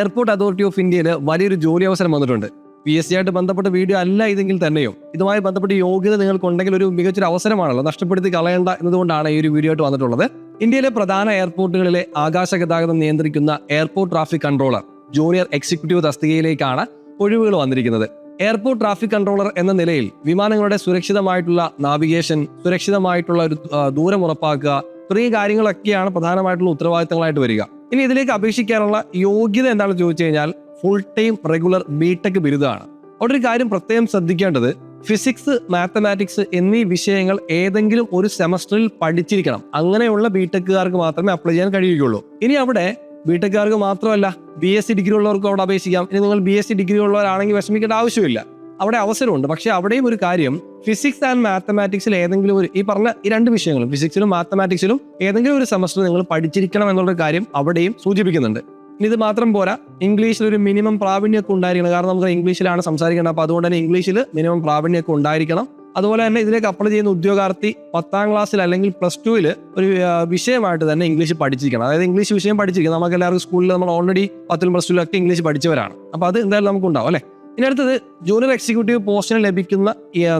Airport authority of ഇന്ത്യയിൽ വലിയൊരു ജോലി അവസരം വന്നിട്ടുണ്ട്. PSC ആയിട്ട് ബന്ധപ്പെട്ട വീഡിയോ അല്ല ഇതെങ്കിൽ തന്നെയോ ഇതുമായി ബന്ധപ്പെട്ട യോഗ്യത നിങ്ങൾക്കുണ്ടെങ്കിൽ ഒരു മികച്ചൊരു അവസരമാണല്ലോ, നഷ്ടപ്പെടുത്തി കളയേണ്ട എന്നതുകൊണ്ടാണ് ഈ ഒരു വീഡിയോ ആയിട്ട് വന്നിട്ടുള്ളത്. ഇന്ത്യയിലെ പ്രധാന എയർപോർട്ടുകളിലെ ആകാശ ഗതാഗതം നിയന്ത്രിക്കുന്ന airport traffic controller junior executive തസ്തികയിലേക്കാണ് ഒഴിവുകൾ വന്നിരിക്കുന്നത്. എയർപോർട്ട് ട്രാഫിക് കൺട്രോളർ എന്ന നിലയിൽ വിമാനങ്ങളുടെ സുരക്ഷിതമായിട്ടുള്ള നാവിഗേഷൻ, സുരക്ഷിതമായിട്ടുള്ള ഒരു ദൂരം ഉറപ്പാക്കുക തുടങ്ങിയ കാര്യങ്ങളൊക്കെയാണ് പ്രധാനമായിട്ടുള്ള ഉത്തരവാദിത്തങ്ങളായിട്ട് വരിക. ഇനി ഇതിലേക്ക് അപേക്ഷിക്കാനുള്ള യോഗ്യത എന്താണെന്ന് ചോദിച്ചു കഴിഞ്ഞാൽ ഫുൾ ടൈം റെഗുലർ ബിടെക് ബിരുദമാണ്. അവിടെ ഒരു കാര്യം പ്രത്യേകം ശ്രദ്ധിക്കേണ്ടത്, ഫിസിക്സ്, മാത്തമാറ്റിക്സ് എന്നീ വിഷയങ്ങൾ ഏതെങ്കിലും ഒരു സെമസ്റ്ററിൽ പഠിച്ചിരിക്കണം. അങ്ങനെയുള്ള ബിടെക്കുകാർക്ക് മാത്രമേ അപ്ലൈ ചെയ്യാൻ കഴിയുകയുള്ളൂ. ഇനി അവിടെ ബിടെക്കുകാർക്ക് മാത്രമല്ല, BSc ഡിഗ്രി ഉള്ളവർക്കും അവിടെ അപേക്ഷിക്കാം. ഇനി നിങ്ങൾ BSc ഡിഗ്രി ഉള്ളവരാണെങ്കിൽ വിഷമിക്കേണ്ട ആവശ്യമില്ല, അവിടെ അവസരമുണ്ട്. പക്ഷെ അവിടെയും ഒരു കാര്യം, ഫിസിക്സ് ആൻഡ് മാത്തമാറ്റിക്സിൽ ഏതെങ്കിലും ഒരു ഈ പറഞ്ഞ ഈ രണ്ട് വിഷയങ്ങളും ഫിസിക്സിലും മാത്തമാറ്റിക്സിലും ഏതെങ്കിലും ഒരു സെമസ്റ്റർ നിങ്ങൾ പഠിച്ചിരിക്കണം എന്നുള്ള കാര്യം അവിടെയും സൂചിപ്പിക്കുന്നുണ്ട്. ഇനി ഇത് മാത്രം പോരാ, ഇംഗ്ലീഷിൽ ഒരു മിനിമം പ്രാവീണ്യമൊക്കെ ഉണ്ടായിരിക്കണം. കാരണം നമുക്ക് ഇംഗ്ലീഷിലാണ് സംസാരിക്കേണ്ടത്. അപ്പോൾ അതുകൊണ്ട് തന്നെ ഇംഗ്ലീഷിൽ മിനിമം പ്രാവീണ്യമൊക്കെ ഉണ്ടായിരിക്കണം. അതുപോലെ തന്നെ ഇതിലേക്ക് അപ്ലൈ ചെയ്യുന്ന ഉദ്യോഗാർത്ഥി 10ാം ക്ലാസ്സിൽ അല്ലെങ്കിൽ +2 ഒരു വിഷയമായിട്ട് തന്നെ ഇംഗ്ലീഷ് പഠിച്ചിരിക്കണം. അതായത് ഇംഗ്ലീഷ് വിഷയം പഠിച്ചിരിക്കണം. നമുക്ക് എല്ലാവർക്കും സ്കൂളിൽ നമ്മൾ ഓൾറെഡി 10ലും +2ലും ഒക്കെ ഇംഗ്ലീഷ് പഠിച്ചവരാണ്. അപ്പോൾ അത് എന്തായാലും നമുക്ക് ഉണ്ടാവും അല്ലേ. ഇനി അടുത്തത് ജൂനിയർ എക്സിക്യൂട്ടീവ് പോസ്റ്റിന് ലഭിക്കുന്ന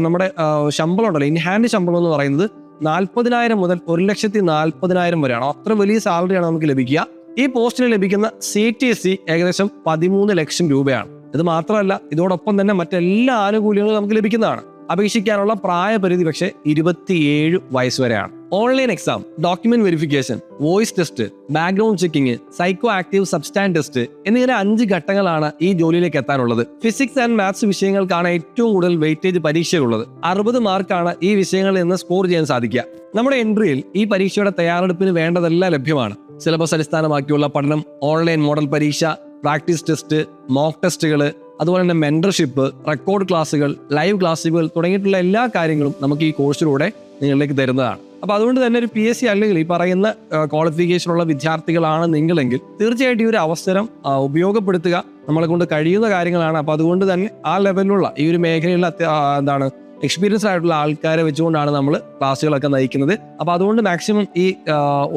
നമ്മുടെ ശമ്പളം ഉണ്ടല്ലോ, ഇൻ ഹാൻഡ് ശമ്പളം എന്ന് പറയുന്നത് 40,000 മുതൽ 1,40,000 വരെയാണ്. അത്ര വലിയ സാലറിയാണ് നമുക്ക് ലഭിക്കുക. ഈ പോസ്റ്റിന് ലഭിക്കുന്ന CTC ഏകദേശം 13 ലക്ഷം രൂപയാണ്. ഇത് മാത്രമല്ല, ഇതോടൊപ്പം തന്നെ മറ്റെല്ലാ ആനുകൂല്യങ്ങളും നമുക്ക് ലഭിക്കുന്നതാണ്. അപേക്ഷിക്കാനുള്ള പ്രായപരിധി പക്ഷേ 27 വയസ്സ് വരെയാണ്. Online exam, document verification, voice test, background checking, psycho active substance test എന്നിങ്ങനെ 5 ഘട്ടങ്ങളാണ് ഈ ജോലിയിലേക്ക് എത്താനുള്ളത്. ഫിസിക്സ് ആൻഡ് മാത്സ് വിഷയങ്ങൾക്കാണ് ഏറ്റവും കൂടുതൽ വെയിറ്റേജ് പരീക്ഷയുള്ളത്. 60 മാർക്കാണ് ഈ വിഷയങ്ങളിൽ നിന്ന് സ്കോർ ചെയ്യാൻ സാധിക്കുക. നമ്മുടെ എൻട്രിയിൽ ഈ പരീക്ഷയുടെ തയ്യാറെടുപ്പിന് വേണ്ടതെല്ലാം ലഭ്യമാണ്. സിലബസ് അടിസ്ഥാനമാക്കിയുള്ള പഠനം, ഓൺലൈൻ മോഡൽ പരീക്ഷ, പ്രാക്ടീസ് ടെസ്റ്റ്, മോക്ക് ടെസ്റ്റുകൾ, അതുപോലെ തന്നെ മെന്റർഷിപ്പ്, റെക്കോർഡ് ക്ലാസ്സുകൾ, ലൈവ് ക്ലാസ്സുകൾ തുടങ്ങിയിട്ടുള്ള എല്ലാ കാര്യങ്ങളും നമുക്ക് ഈ കോഴ്സിലൂടെ നിങ്ങളിലേക്ക് തരുന്നതാണ്. അപ്പോൾ അതുകൊണ്ട് തന്നെ ഒരു PSC അല്ലെങ്കിൽ ഈ പറയുന്ന ക്വാളിഫിക്കേഷനുള്ള വിദ്യാർത്ഥികളാണ് നിങ്ങളെങ്കിൽ തീർച്ചയായിട്ടും ഈ ഒരു അവസരം ഉപയോഗപ്പെടുത്തുക. നമ്മളെ കൊണ്ട് കഴിയുന്ന കാര്യങ്ങളാണ്. അപ്പോൾ അതുകൊണ്ട് തന്നെ ആ ലെവലിലുള്ള ഈ ഒരു മേഖലയിലുള്ള എക്സ്പീരിയൻസ് ആയിട്ടുള്ള ആൾക്കാരെ വെച്ചുകൊണ്ടാണ് നമ്മൾ ക്ലാസ്സുകളൊക്കെ നയിക്കുന്നത്. അപ്പോൾ അതുകൊണ്ട് മാക്സിമം ഈ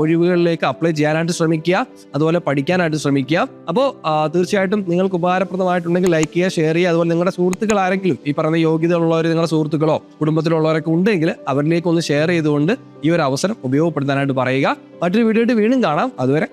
ഒഴിവുകളിലേക്ക് അപ്ലൈ ചെയ്യാനായിട്ട് ശ്രമിക്കുക, അതുപോലെ പഠിക്കാനായിട്ട് ശ്രമിക്കുക. അപ്പോൾ തീർച്ചയായിട്ടും നിങ്ങൾക്ക് ഉപകാരപ്രദമായിട്ടുണ്ടെങ്കിൽ ലൈക്ക് ചെയ്യുക, ഷെയർ ചെയ്യുക. അതുപോലെ നിങ്ങളുടെ സുഹൃത്തുക്കൾ ആരെങ്കിലും ഈ പറഞ്ഞ യോഗ്യതയുള്ളവർ നിങ്ങളുടെ സുഹൃത്തുക്കളോ കുടുംബത്തിലുള്ളവരൊക്കെ ഉണ്ടെങ്കിൽ അവരിലേക്ക് ഒന്ന് ഷെയർ ചെയ്തുകൊണ്ട് ഈ ഒരു അവസരം ഉപയോഗപ്പെടുത്താനായിട്ട് പറയുക. മറ്റൊരു വീഡിയോ ആയിട്ട് വീണ്ടും കാണാം. അതുവരെ